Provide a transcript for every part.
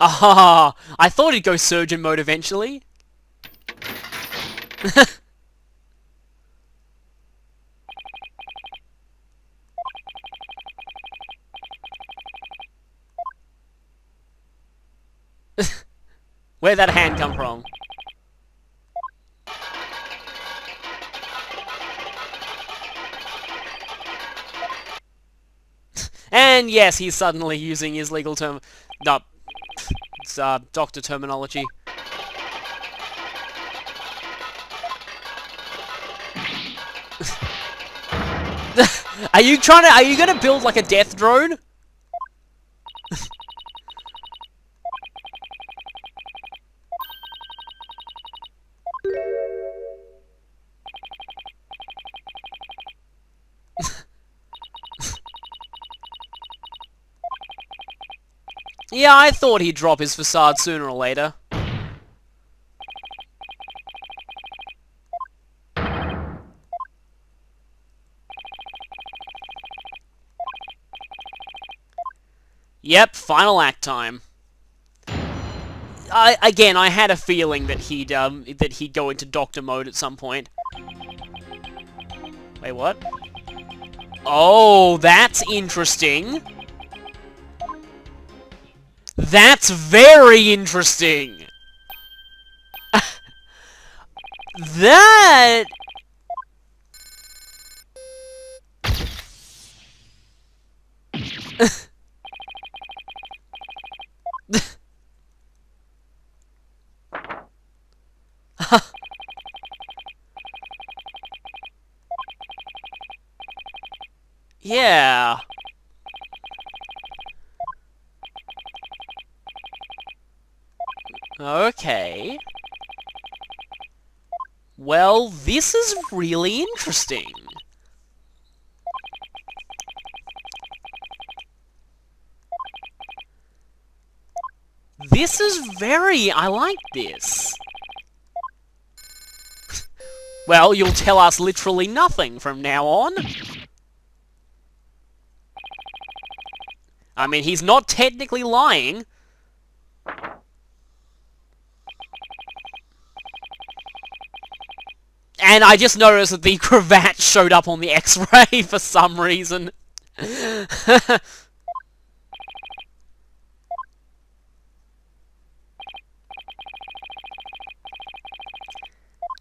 Ah, I thought he'd go surgeon mode eventually. Where'd that hand come from? And yes, he's suddenly using his legal term... No, it's doctor terminology. Are you gonna build like a death drone? Yeah, I thought he'd drop his facade sooner or later. Yep, final act time. Again, I had a feeling that he'd go into doctor mode at some point. Wait, what? Oh, that's interesting. That's very interesting. That... Yeah. Okay. Well, this is really interesting. This is I like this. Well, you'll tell us literally nothing from now on. I mean, he's not technically lying. And I just noticed that the cravat showed up on the X-ray for some reason.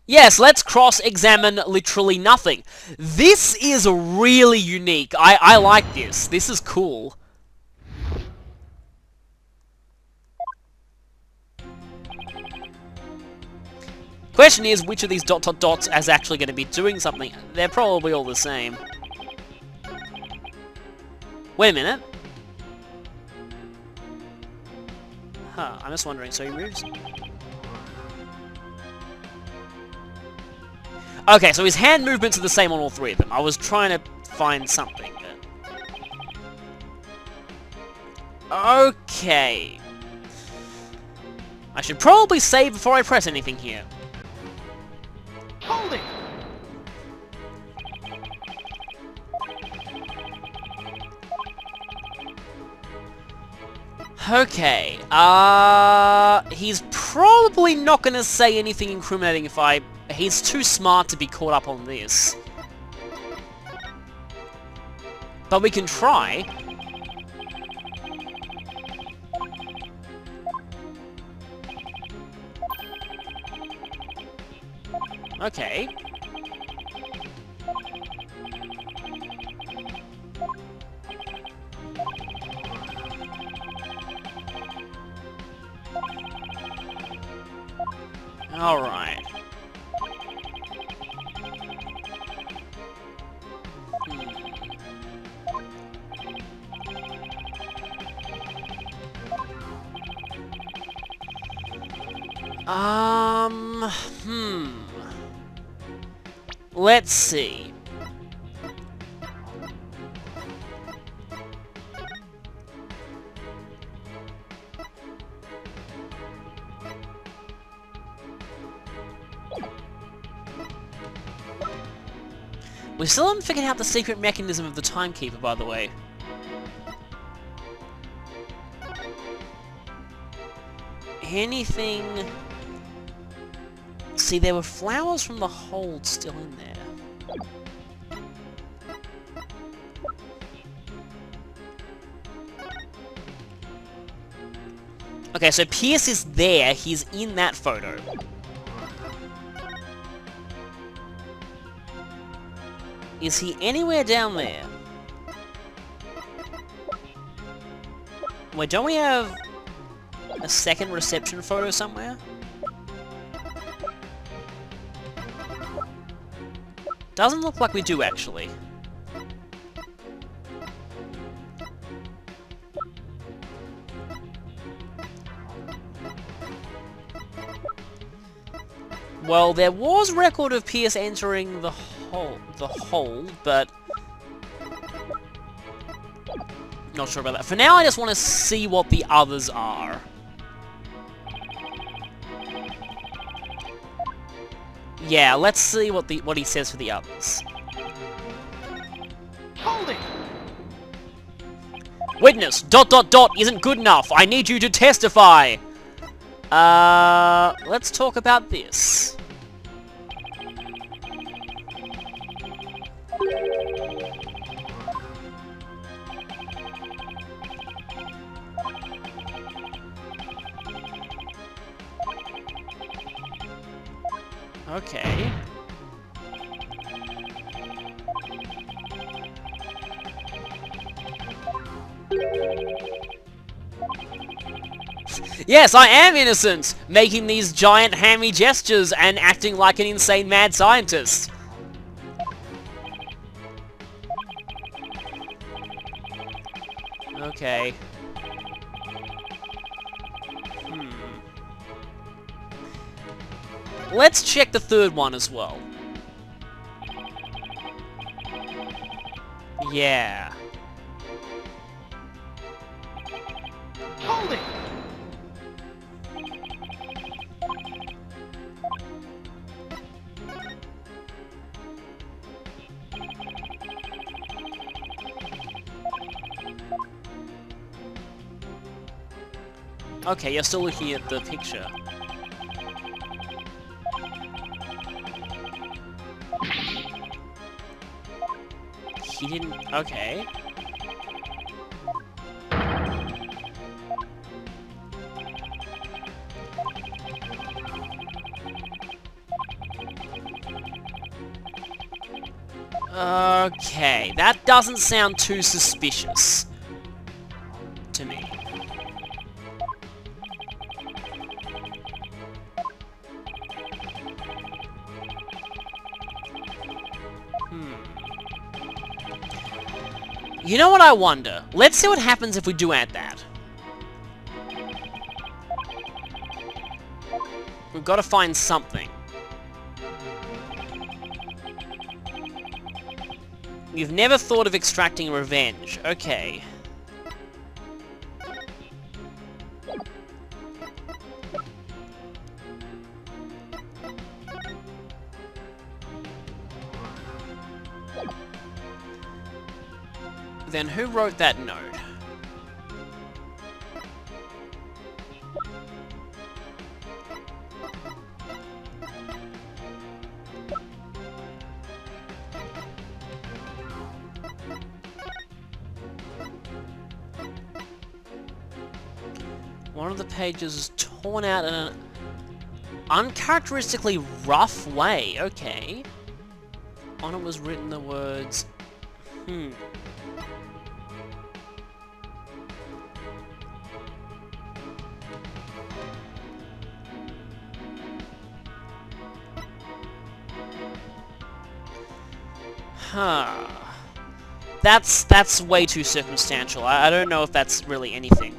Yes, let's cross-examine literally nothing. This is really unique. I like this. This is cool. Question is, which of these dot dot dots is actually going to be doing something? They're probably all the same. Wait a minute. Huh, I'm just wondering, so he moves... Okay, so his hand movements are the same on all three of them. I was trying to find something, but... Okay. I should probably save before I press anything here. Hold it! Okay, he's probably not gonna say anything incriminating if he's too smart to be caught up on this. But we can try. Okay. Alright. Let's see. We still haven't figured out the secret mechanism of the timekeeper, by the way. anything... See, there were flowers from the hold still in there. Okay, so Pierce is there. He's in that photo. Is he anywhere down there? Wait, don't we have a second reception photo somewhere? Doesn't look like we do, actually. Well, there was record of Pierce entering the hold, but not sure about that. For now, I just want to see what the others are. Yeah, let's see what he says for the others. Hold it! Witness, ... isn't good enough. I need you to testify. Let's talk about this. Okay. Yes, I am innocent! Making these giant hammy gestures and acting like an insane mad scientist. Okay. Let's check the third one as well. Yeah. Hold it! Okay, you're still looking at the picture. He didn't... Okay. Okay, that doesn't sound too suspicious to me. You know what I wonder? Let's see what happens if we do add that. We've got to find something. You've never thought of extracting revenge. Okay. Then who wrote that note? One of the pages is torn out in an uncharacteristically rough way. Okay. On it was written the words... Huh. That's way too circumstantial. I don't know if that's really anything.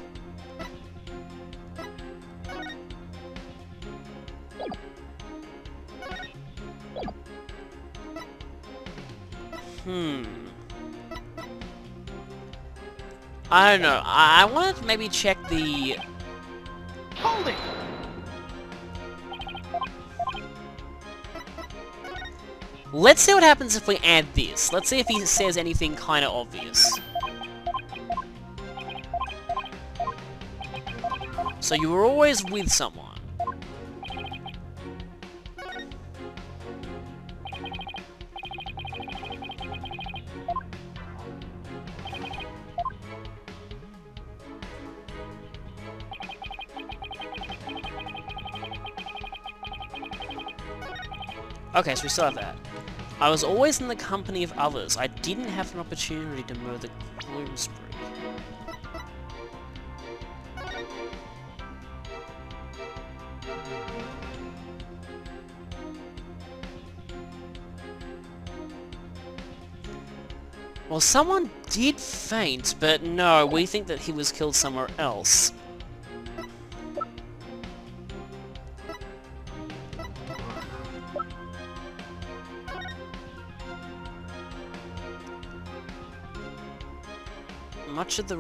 I don't know. I wanted to maybe check the... Hold it! Let's see what happens if we add this. Let's see if he says anything kind of obvious. So you were always with someone. Okay, so we still have that. I was always in the company of others. I didn't have an opportunity to mow the gloom spree. Well, someone did faint, but no, we think that he was killed somewhere else. Much of the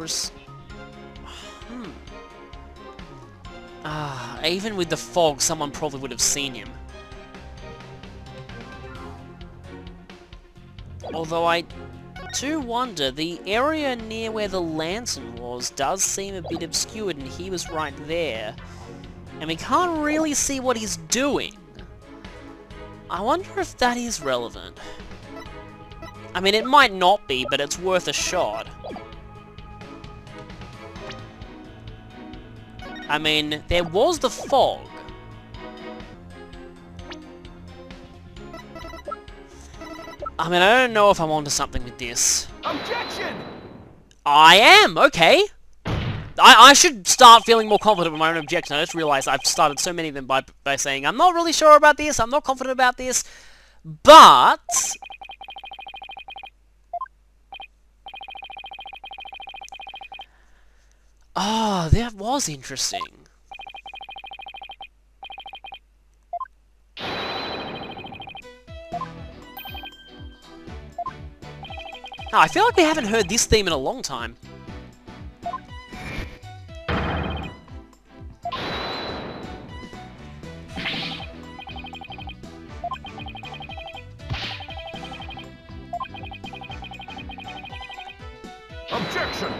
even with the fog, someone probably would have seen him. Although I do wonder, the area near where the lantern was does seem a bit obscured, and he was right there. And we can't really see what he's doing. I wonder if that is relevant. I mean, it might not be, but it's worth a shot. I mean, there was the fog. I mean, I don't know if I'm onto something with this. Objection! I am! Okay! I should start feeling more confident with my own objection. I just realized I've started so many of them by saying, I'm not really sure about this, I'm not confident about this, but... Oh, that was interesting. Oh, I feel like we haven't heard this theme in a long time. Objection!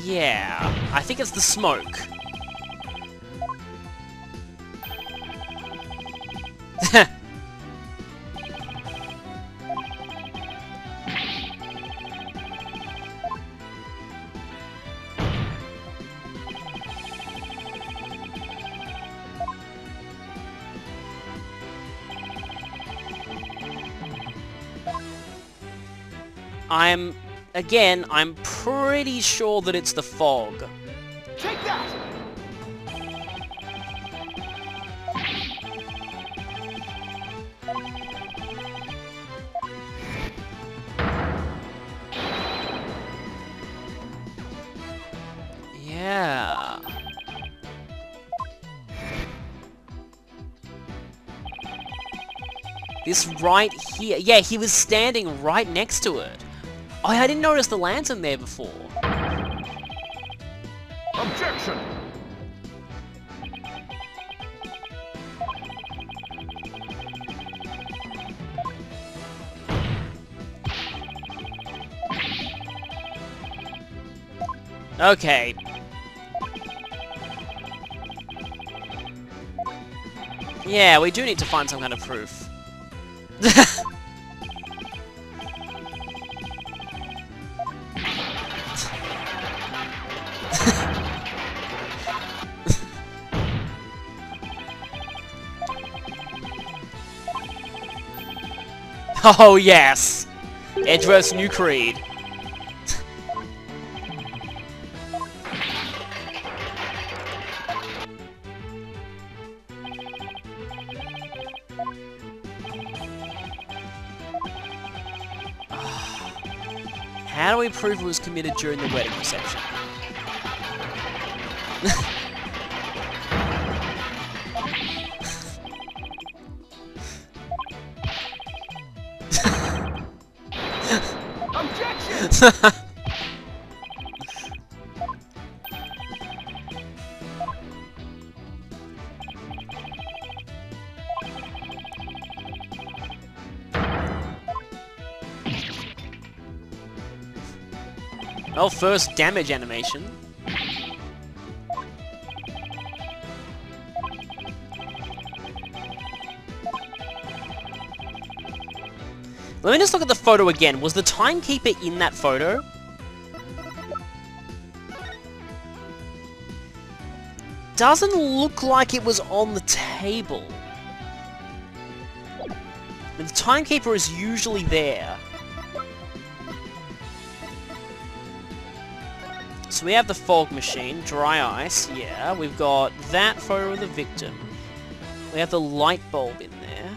Yeah, I think it's the smoke. I'm pretty sure that it's the fog. Take that! Yeah. This right here. Yeah, he was standing right next to it. Oh, I didn't notice the lantern there before. Objection! Okay. Yeah, we do need to find some kind of proof. Oh yes! Edgeworth's new creed. How do we prove it was committed during the wedding reception? Objection! Well, first damage animation. Let me just look at the photo again. Was the timekeeper in that photo? Doesn't look like it was on the table. The timekeeper is usually there. So we have the fog machine, dry ice, yeah. We've got that photo of the victim. We have the light bulb in there.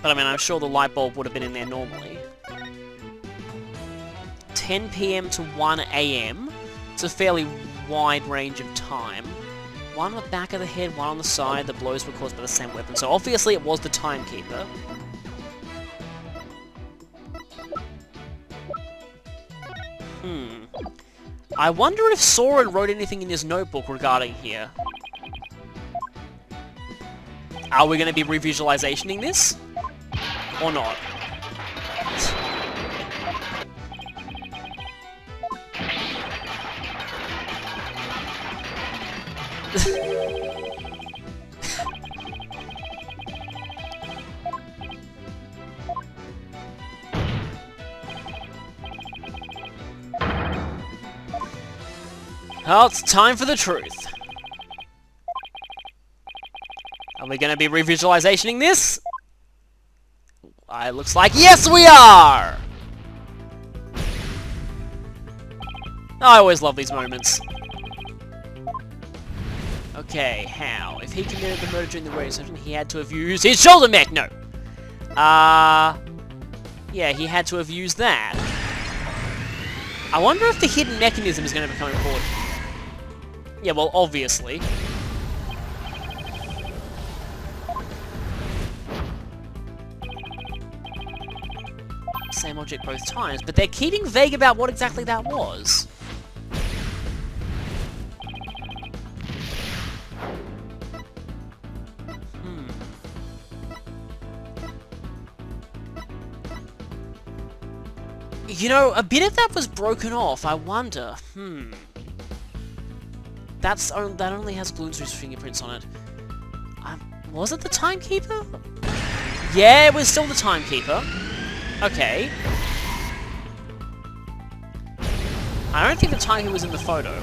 But I mean, I'm sure the light bulb would have been in there normally. 10 PM to 1 AM. It's a fairly wide range of time. One on the back of the head, one on the side. The blows were caused by the same weapon. So obviously it was the timekeeper. I wonder if Soren wrote anything in his notebook regarding here. Are we going to be revisualizationing this? Or not? Well, it's time for the truth. Are we going to be revisualizationing this? It looks like yes, we are! I always love these moments. Okay, how? If he committed the murder during the radio session, he had to have used his shoulder mech! No! Yeah, he had to have used that. I wonder if the hidden mechanism is going to become important. Yeah, well, obviously. Same object both times, but they're keeping vague about what exactly that was. You know, a bit of that was broken off, I wonder. That only has Gloomsbury's fingerprints on it. Was it the timekeeper? Yeah, it was still the timekeeper. Okay. I don't think the timekeeper was in the photo.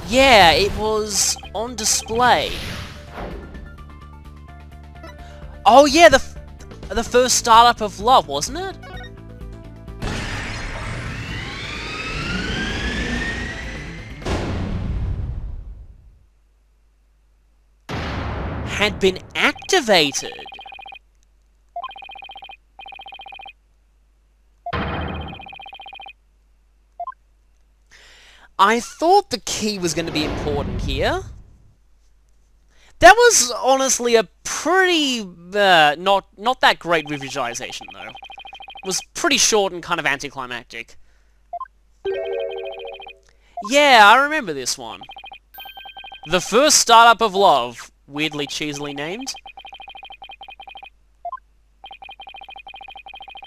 Yeah, it was on display. Oh yeah, the first startup of love, wasn't it? Had been activated. I thought the key was going to be important here. That was honestly a pretty, not that great revisualization, though. It was pretty short and kind of anticlimactic. Yeah, I remember this one. The first startup of love. Weirdly cheesily named.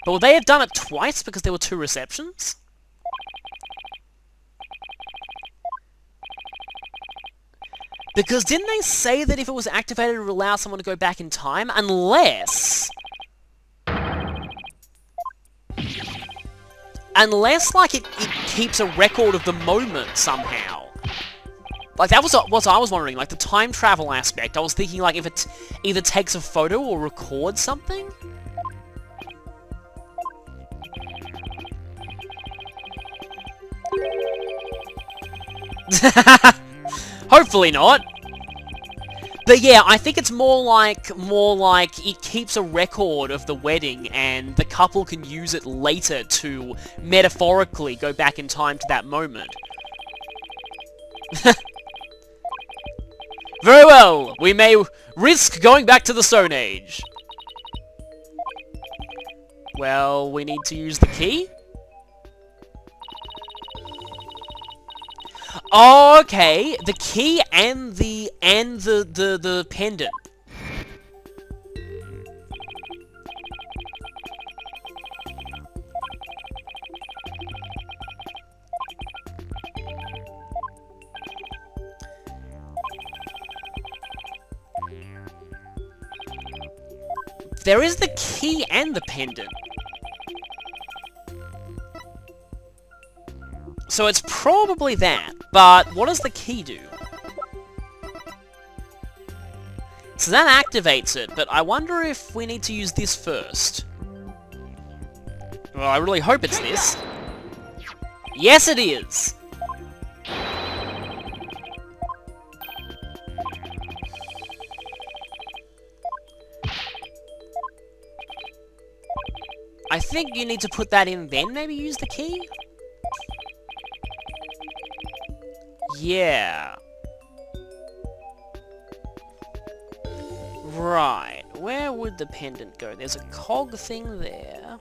But would they have done it twice because there were 2 receptions? Because didn't they say that if it was activated it would allow someone to go back in time? Unless, like, it keeps a record of the moment somehow. Like, that was what I was wondering, like, the time travel aspect. I was thinking, like, if it either takes a photo or records something? Hopefully not. But yeah, I think it's more like it keeps a record of the wedding and the couple can use it later to metaphorically go back in time to that moment. Very well, we may risk going back to the Stone Age. Well, we need to use the key. Oh, okay, the key and the pendant. There is the key and the pendant. So it's probably that, but what does the key do? So that activates it, but I wonder if we need to use this first. Well, I really hope it's this. Yes, it is! I think you need to put that in, then maybe use the key? Yeah. Right. Where would the pendant go? There's a cog thing there.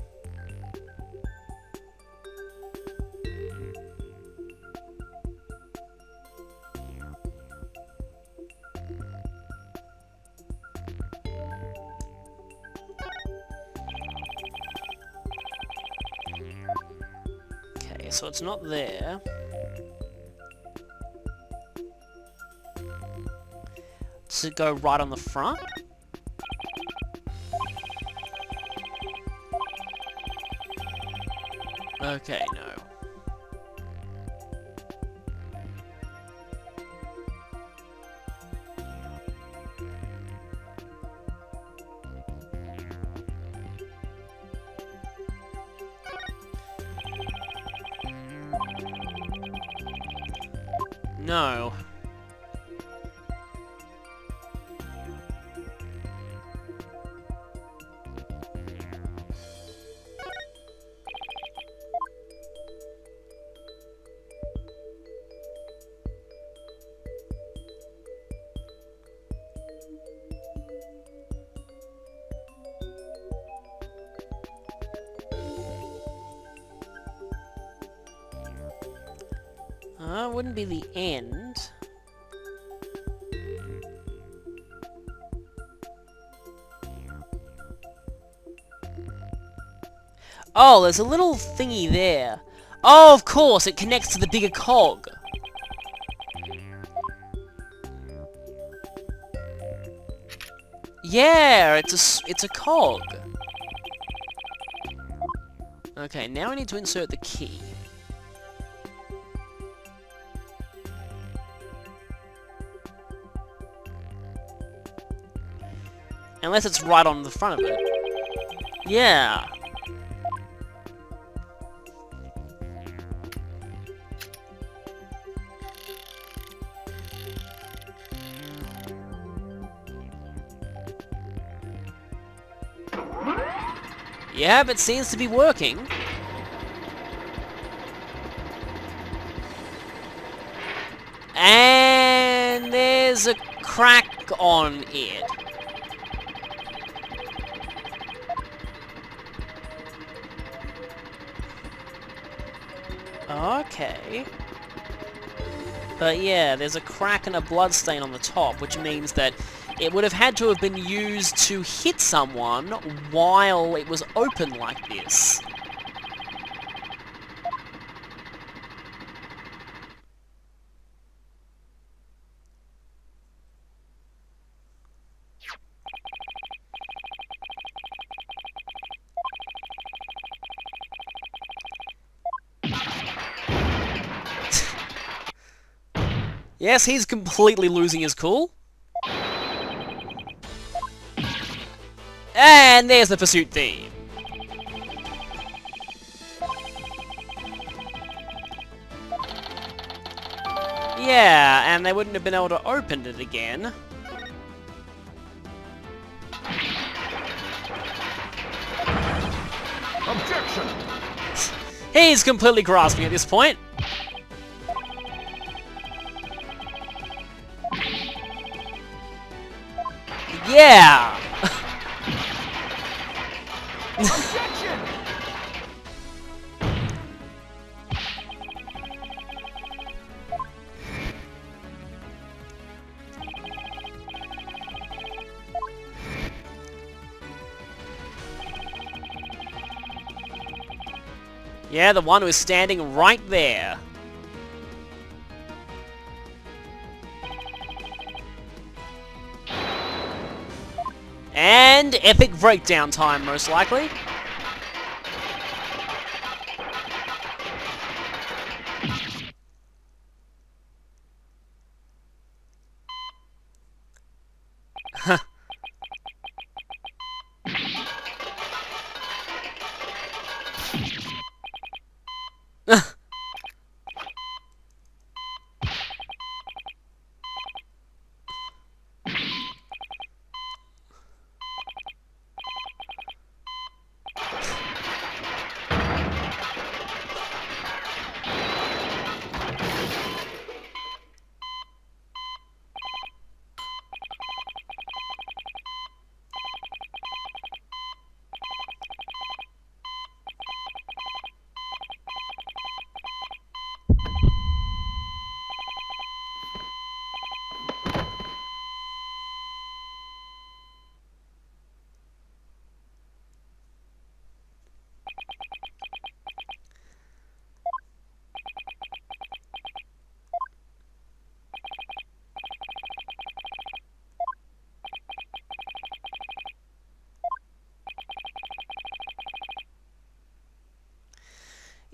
Okay, so it's not there. Does it go right on the front? Okay, no. No. Wouldn't be the end. Oh, there's a little thingy there. Oh, of course, it connects to the bigger cog. Yeah, it's a cog. Okay, now I need to insert the key. Unless it's right on the front of it. Yeah. Yep, it seems to be working. And there's a crack on it. Okay. But yeah, there's a crack and a bloodstain on the top, which means that it would have had to have been used to hit someone while it was open like this. Yes, he's completely losing his cool. And there's the pursuit theme. Yeah, and they wouldn't have been able to open it again. Objection! He's completely grasping at this point. Yeah! Objection! Yeah, the one who is standing right there. And epic breakdown time, most likely.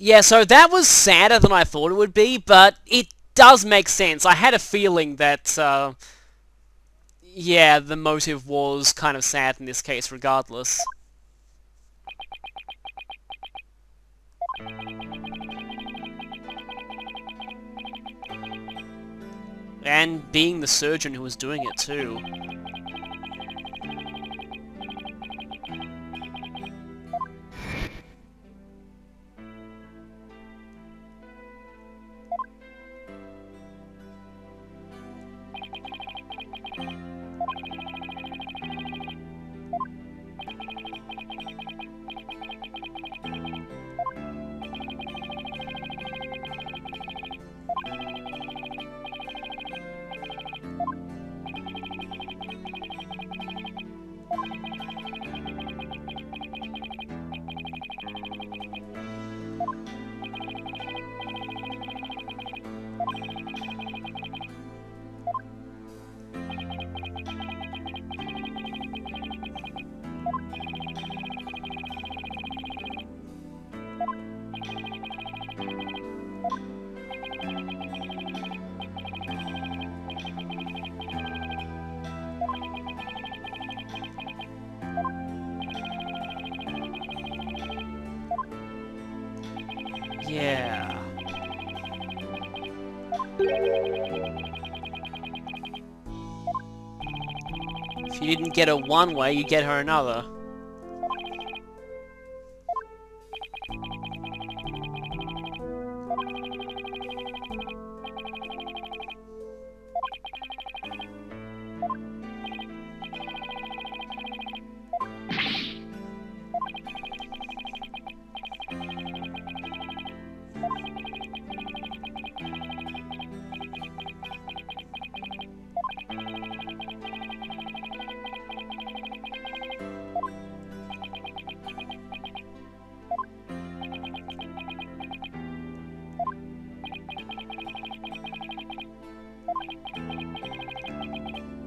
Yeah, so that was sadder than I thought it would be, but it does make sense. I had a feeling that, yeah, the motive was kind of sad in this case regardless. And being the surgeon who was doing it too. Yeah. If you didn't get her one way, you get her another.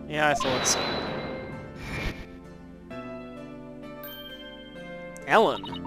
Yeah, I thought so. Ellen?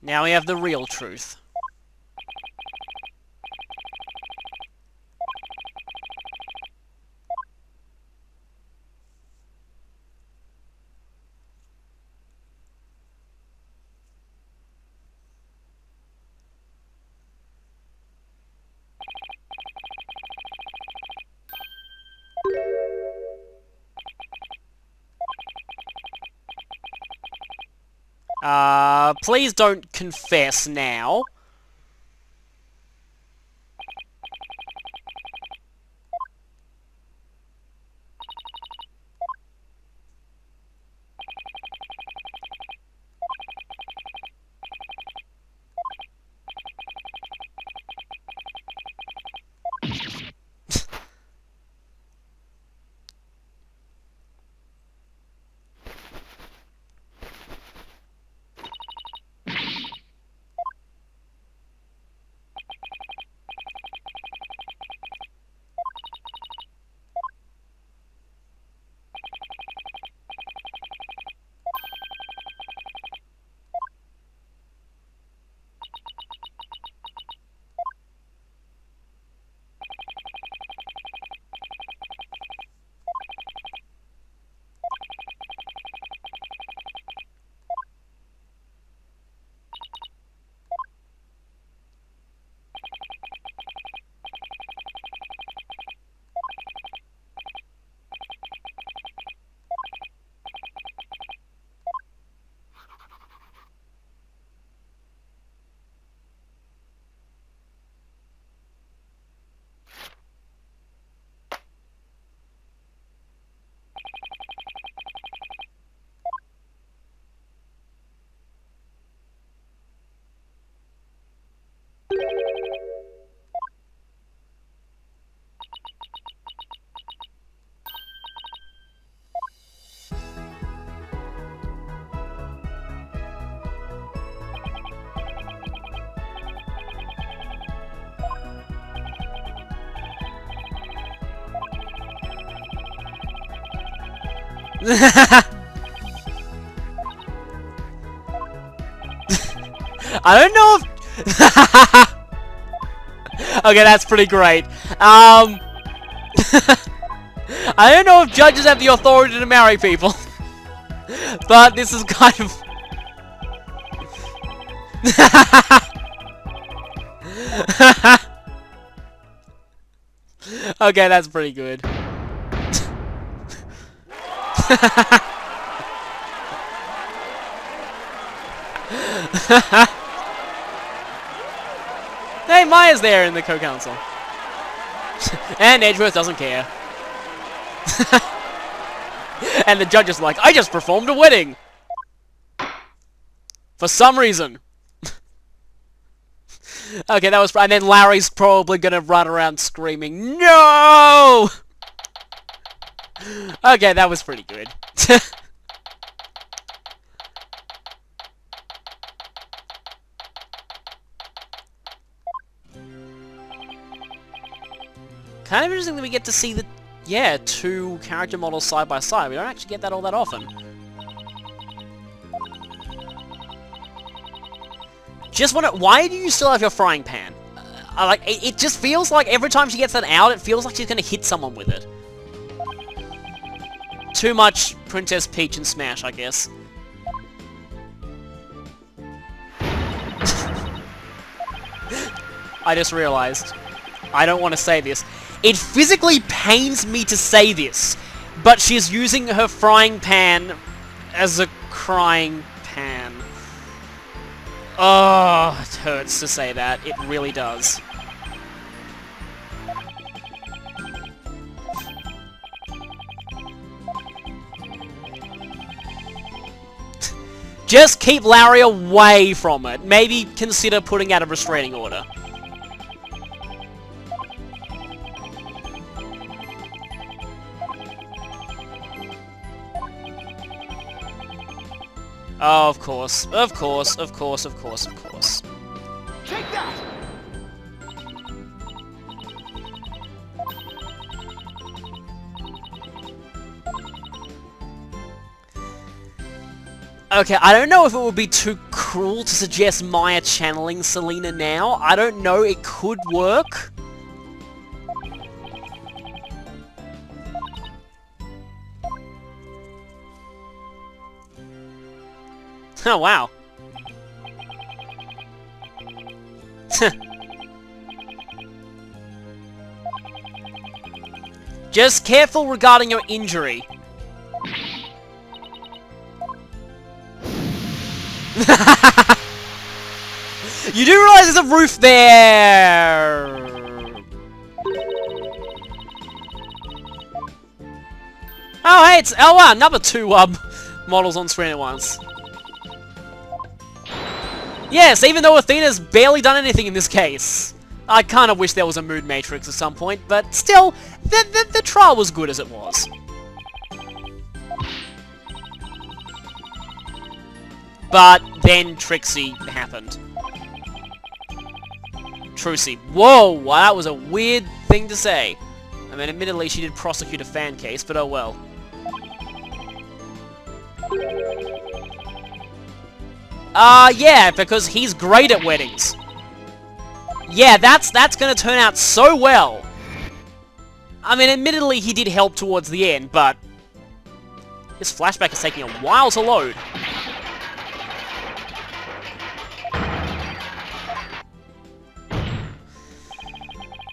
Now we have the real truth. Please don't confess now. I don't know if... Okay, that's pretty great. I don't know if judges have the authority to marry people. But this is kind of... Okay, that's pretty good. Hey, Maya's there in the co-council. And Edgeworth doesn't care. And the judge is like, I just performed a wedding! For some reason. Okay, that was... And then Larry's probably gonna run around screaming, no! Okay, that was pretty good. Kind of interesting that we get to see the... Yeah, two character models side by side. We don't actually get that all that often. Just wonder, why do you still have your frying pan? Like, it just feels like every time she gets that out, it feels like she's gonna hit someone with it. Too much Princess Peach and Smash, I guess. I just realized. I don't want to say this. It physically pains me to say this, but she's using her frying pan as a crying pan. Oh, it hurts to say that. It really does. Just keep Larry away from it. Maybe consider putting out a restraining order. Oh, of course. Of course, of course, of course, of course. Take that! Okay, I don't know if it would be too cruel to suggest Maya channeling Selena now. I don't know, it could work. Oh, wow. Just careful regarding your injury. You do realize there's a roof there! Oh, hey, it's... Oh, wow, another two, models on screen at once. Yes, even though Athena's barely done anything in this case. I kind of wish there was a mood matrix at some point, but still, the trial was good as it was. But then Trixie happened. Trucy. Whoa, that was a weird thing to say. I mean, admittedly, she did prosecute a fan case, but oh well. Yeah, because he's great at weddings. Yeah, that's gonna turn out so well. I mean, admittedly, he did help towards the end, but... This flashback is taking a while to load.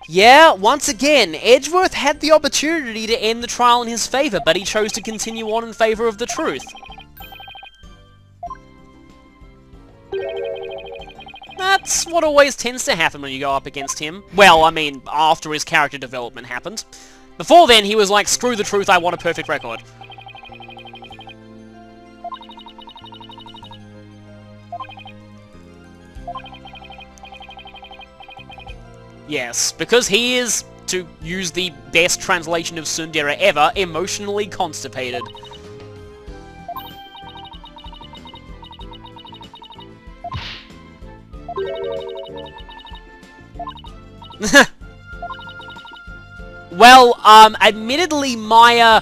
Yeah, once again, Edgeworth had the opportunity to end the trial in his favour, but he chose to continue on in favour of the truth. That's what always tends to happen when you go up against him. Well, I mean, after his character development happened. Before then, he was like, screw the truth, I want a perfect record. Yes, because he is, to use the best translation of tsundere ever, emotionally constipated. Well, admittedly, Maya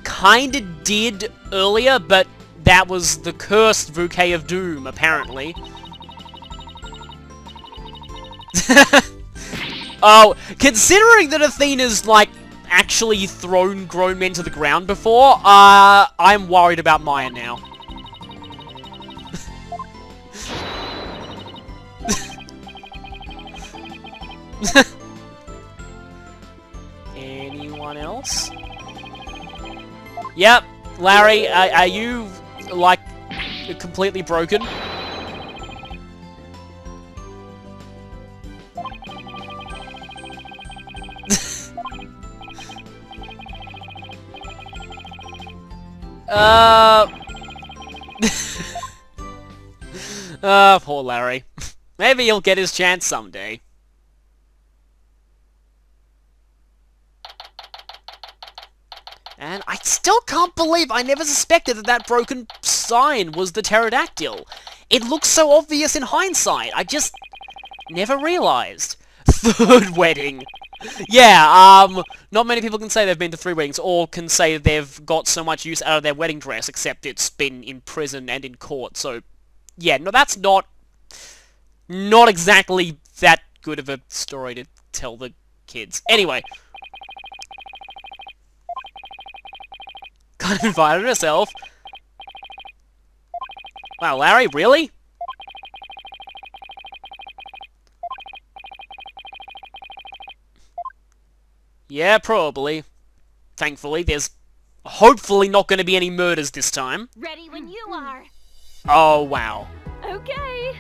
kinda did earlier, but that was the cursed bouquet of doom, apparently. Oh, considering that Athena's, like, actually thrown grown men to the ground before, I'm worried about Maya now. Anyone else? Yep, Larry, are you, like, completely broken? Poor Larry. Maybe he'll get his chance someday. And I still can't believe I never suspected that that broken sign was the pterodactyl. It looks so obvious in hindsight. I just never realized. Third wedding. Yeah, not many people can say they've been to 3 weddings, or can say they've got so much use out of their wedding dress, except it's been in prison and in court, so... Yeah, no, that's not exactly that good of a story to tell the kids. Anyway. Kind of invited herself. Wow, Larry, really? Yeah, probably. Thankfully, there's hopefully not going to be any murders this time. Ready when you are. Oh, wow. Okay.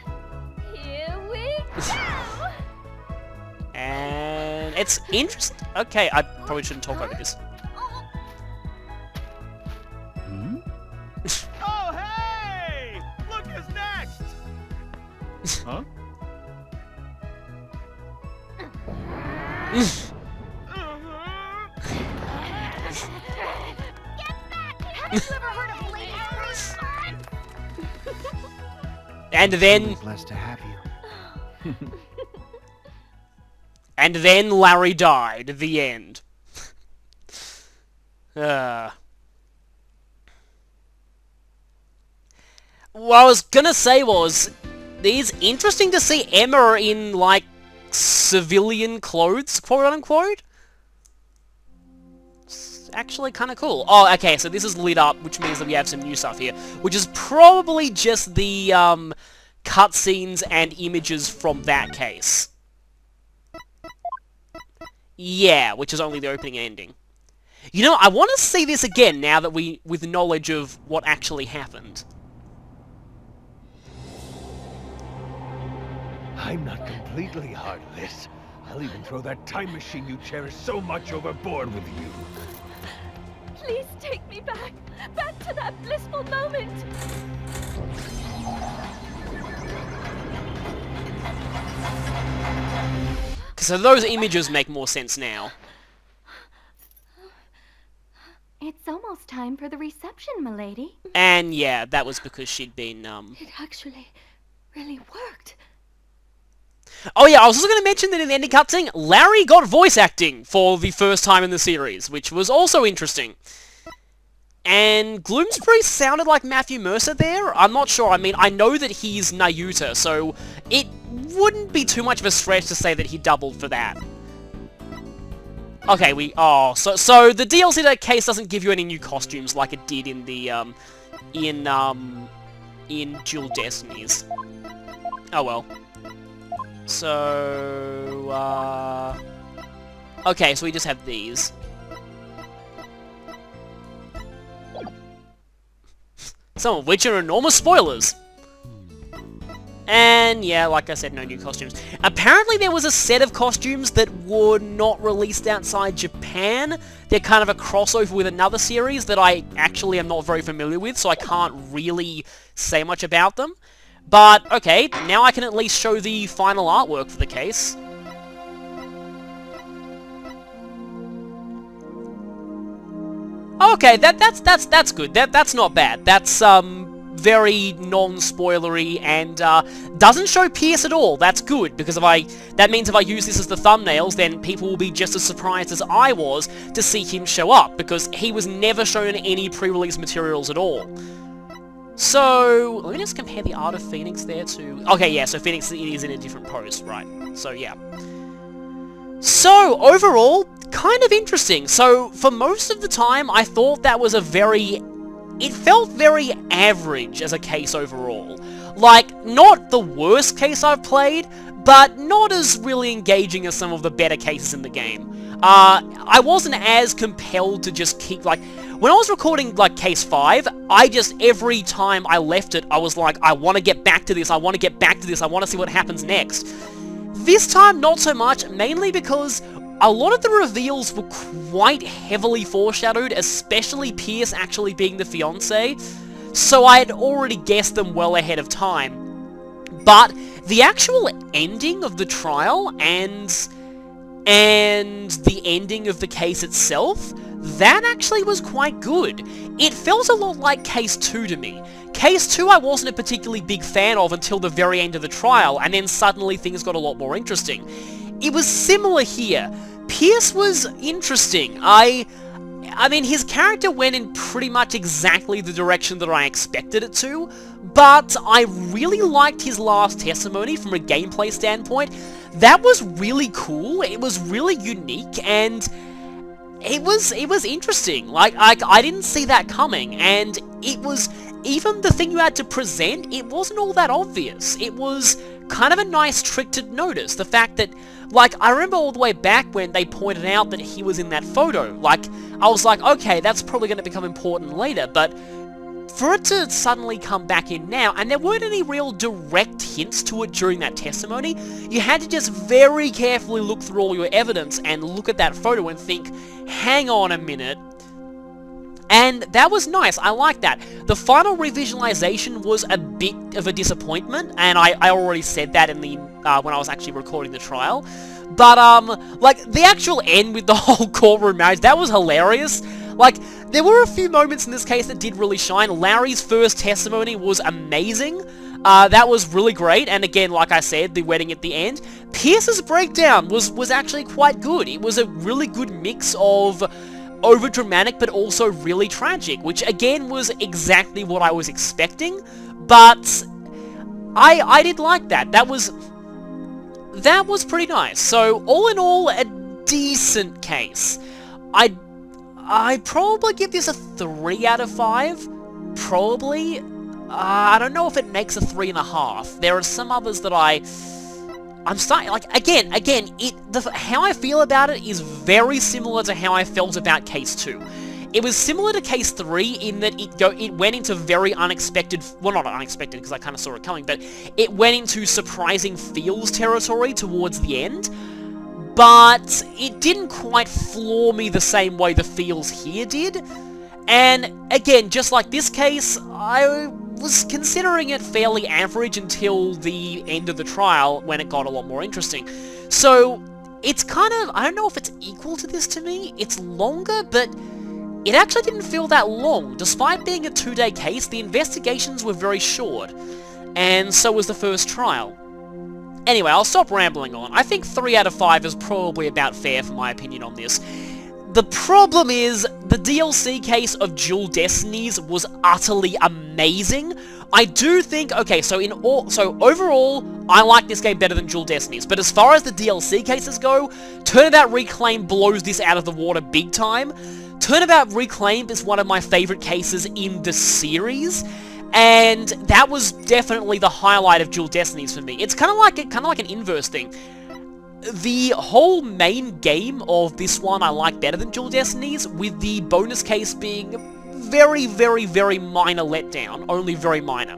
Here we go. And it's interesting. Okay, I probably shouldn't talk over this. Oh, hey! Look who's next! Huh? Have you ever heard of ladies' And then... Always blessed to have you. And then Larry died. The end. What I was gonna say was, it's interesting to see Emma in, like, civilian clothes, quote-unquote. It's actually kind of cool. Oh, okay, so this is lit up, which means that we have some new stuff here, which is probably just the, cutscenes and images from that case. Yeah, which is only the opening and ending. You know, I want to see this again now that with knowledge of what actually happened. I'm not completely heartless. I'll even throw that time machine you cherish so much overboard with you. Please take me back. Back to that blissful moment. So those images make more sense now. It's almost time for the reception, milady. And yeah, that was because she'd been, It actually really worked. Oh yeah, I was also going to mention that in the ending cutscene, Larry got voice acting for the first time in the series, which was also interesting. And Gloomsbury sounded like Matthew Mercer there? I'm not sure. I mean, I know that he's Nayuta, so it wouldn't be too much of a stretch to say that he doubled for that. Okay, so the DLC to that case doesn't give you any new costumes like it did in the, in Dual Destinies. Oh well. So, okay, so we just have these. Some of which are enormous spoilers. And yeah, like I said, no new costumes. Apparently there was a set of costumes that were not released outside Japan. They're kind of a crossover with another series that I actually am not very familiar with, so I can't really say much about them. But, okay, now I can at least show the final artwork for the case. Okay, that's good. That's not bad. That's, very non-spoilery, and doesn't show Pierce at all. That's good, because that means if I use this as the thumbnails, then people will be just as surprised as I was to see him show up, because he was never shown in any pre-release materials at all. So, let me just compare the art of Phoenix there to... Okay, yeah, so Phoenix is in a different pose, right. So, yeah. So, overall, kind of interesting. So, for most of the time, I thought that was it felt very average as a case overall. Like, not the worst case I've played, but not as really engaging as some of the better cases in the game. I wasn't as compelled to just keep, like... When I was recording, like, Case 5, every time I left it, I was like, I want to get back to this, I want to get back to this, I want to see what happens next. This time, not so much, mainly because a lot of the reveals were quite heavily foreshadowed, especially Pierce actually being the fiancé, so I had already guessed them well ahead of time. But the actual ending of the trial and the ending of the case itself, that actually was quite good. It felt a lot like Case 2 to me. Case 2 I wasn't a particularly big fan of until the very end of the trial, and then suddenly things got a lot more interesting. It was similar here. Pierce was interesting. I mean, his character went in pretty much exactly the direction that I expected it to, but I really liked his last testimony from a gameplay standpoint. That was really cool, it was really unique, and it was interesting. Like, I didn't see that coming, and it was, even the thing you had to present, it wasn't all that obvious. It was kind of a nice trick to notice, the fact that, like, I remember all the way back when they pointed out that he was in that photo, like, I was like, okay, that's probably going to become important later, but for it to suddenly come back in now, and there weren't any real direct hints to it during that testimony, you had to just very carefully look through all your evidence and look at that photo and think, hang on a minute. And that was nice, I like that. The final revisualization was a bit of a disappointment, and I already said that in the when I was actually recording the trial. But, like, the actual end with the whole courtroom marriage, that was hilarious. Like, there were a few moments in this case that did really shine. Larry's first testimony was amazing. That was really great, and again, like I said, the wedding at the end. Pierce's breakdown was actually quite good. It was a really good mix of over-dramatic, but also really tragic, which again was exactly what I was expecting, but I did like that. That was pretty nice. So, all in all, a decent case. I'd probably give this a 3 out of 5, probably. I don't know if it makes a 3.5. There are some others that I'm starting, like, again, how I feel about it is very similar to how I felt about Case 2. It was similar to Case 3 in that it went into very unexpected, well, not unexpected because I kind of saw it coming, but it went into surprising feels territory towards the end, but it didn't quite floor me the same way the feels here did. And again, just like this case, I was considering it fairly average until the end of the trial when it got a lot more interesting. So it's kind of, I don't know if it's equal to this to me. It's longer, but it actually didn't feel that long. Despite being a 2-day case, the investigations were very short, and so was the first trial. Anyway, I'll stop rambling on. I think 3 out of 5 is probably about fair for my opinion on this. The problem is, the DLC case of Dual Destinies was utterly amazing. I do think, okay, so overall, I like this game better than Dual Destinies, but as far as the DLC cases go, Turnabout Reclaim blows this out of the water big time. Turnabout Reclaim is one of my favorite cases in the series, and that was definitely the highlight of Dual Destinies for me. It's kind of like an inverse thing. The whole main game of this one I like better than Dual Destinies, with the bonus case being a very, very, very minor letdown, only very minor.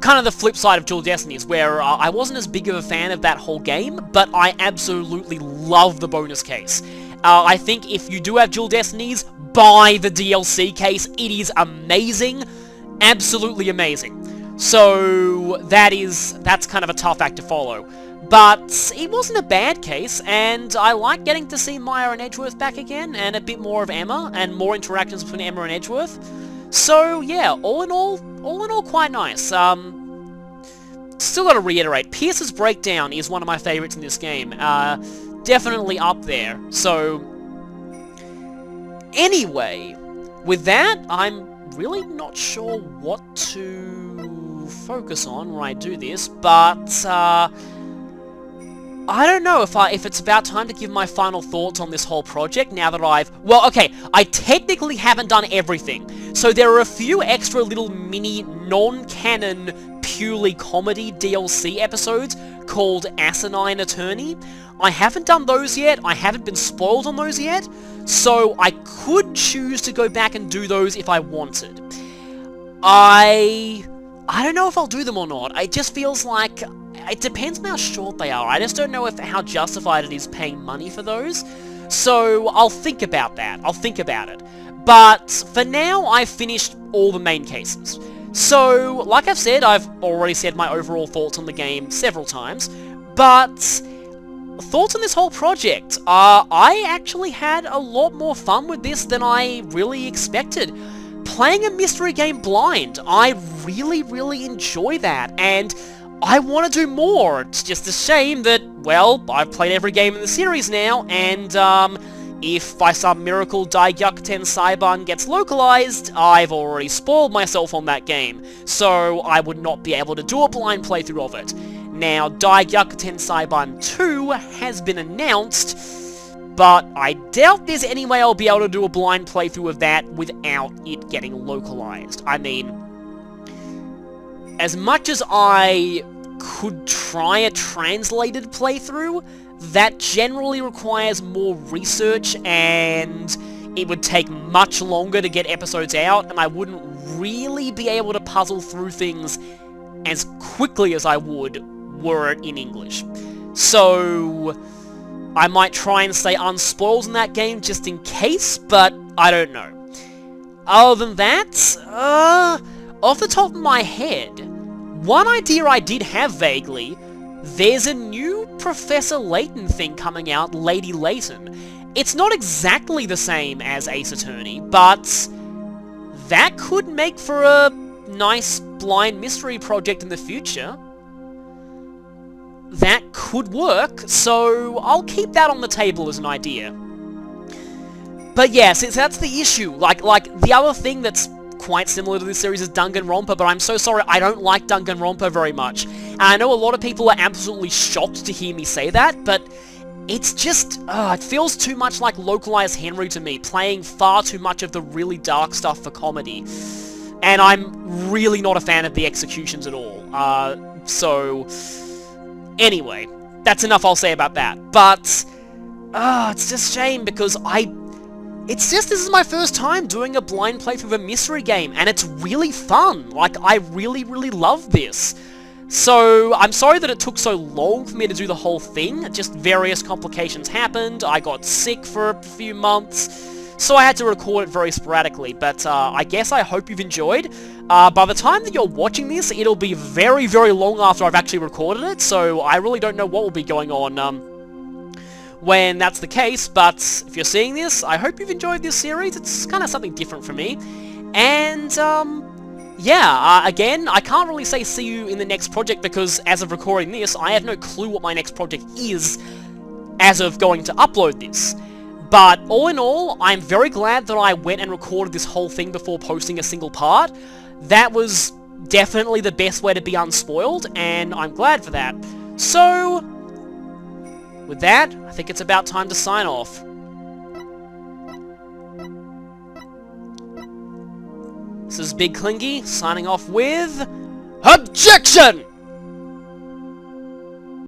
Kind of the flip side of Dual Destinies, where I wasn't as big of a fan of that whole game, but I absolutely love the bonus case. I think if you do have Dual Destinies, buy the DLC case. It is amazing. Absolutely amazing. So, that's kind of a tough act to follow. But it wasn't a bad case, and I like getting to see Maya and Edgeworth back again, and a bit more of Emma, and more interactions between Emma and Edgeworth. So yeah, all in all, quite nice. Still gotta reiterate, Pierce's breakdown is one of my favorites in this game. Definitely up there. So anyway, with that, I'm really not sure what to focus on when I do this, but I don't know if it's about time to give my final thoughts on this whole project now that well, okay, I technically haven't done everything. So there are a few extra little mini non-canon purely comedy DLC episodes called Asinine Attorney. I haven't done those yet, I haven't been spoiled on those yet, so I could choose to go back and do those if I wanted. I don't know if I'll do them or not. It just feels like it depends on how short they are. I just don't know how justified it is paying money for those. So I'll think about that. I'll think about it. But for now, I've finished all the main cases. So, like I've said, I've already said my overall thoughts on the game several times, but thoughts on this whole project. I actually had a lot more fun with this than I really expected. Playing a mystery game blind, I really enjoy that, and I want to do more. It's just a shame that, well, I've played every game in the series now, and if by some miracle Daegyukuten Saiban gets localized, I've already spoiled myself on that game, so I would not be able to do a blind playthrough of it. Now, Daegyukuten Saiban 2 has been announced, but I doubt there's any way I'll be able to do a blind playthrough of that without it getting localized. I mean, as much as I could try a translated playthrough, that generally requires more research, and it would take much longer to get episodes out, and I wouldn't really be able to puzzle through things as quickly as I would were it in English. So I might try and stay unspoiled in that game just in case, but I don't know. Other than that, off the top of my head, one idea I did have vaguely, there's a new Professor Layton thing coming out, Lady Layton. It's not exactly the same as Ace Attorney, but that could make for a nice blind mystery project in the future. That could work, so I'll keep that on the table as an idea. But yeah, since that's the issue, like the other thing that's quite similar to this series is Danganronpa, but I'm so sorry, I don't like Danganronpa very much. And I know a lot of people are absolutely shocked to hear me say that, but it's just, it feels too much like localized Henry to me, playing far too much of the really dark stuff for comedy. And I'm really not a fan of the executions at all. So anyway, that's enough I'll say about that. But, it's just a shame because this is my first time doing a blind playthrough of a mystery game, and it's really fun. Like, I really love this. So, I'm sorry that it took so long for me to do the whole thing. Just various complications happened, I got sick for a few months, so I had to record it very sporadically. But, I guess I hope you've enjoyed. By the time that you're watching this, it'll be very long after I've actually recorded it, so I really don't know what will be going on, when that's the case, but if you're seeing this, I hope you've enjoyed this series. It's kind of something different for me. And, yeah, again, I can't really say see you in the next project because as of recording this, I have no clue what my next project is as of going to upload this. But all in all, I'm very glad that I went and recorded this whole thing before posting a single part. That was definitely the best way to be unspoiled, and I'm glad for that. So, with that, I think it's about time to sign off. This is Big Clingy, signing off with... OBJECTION!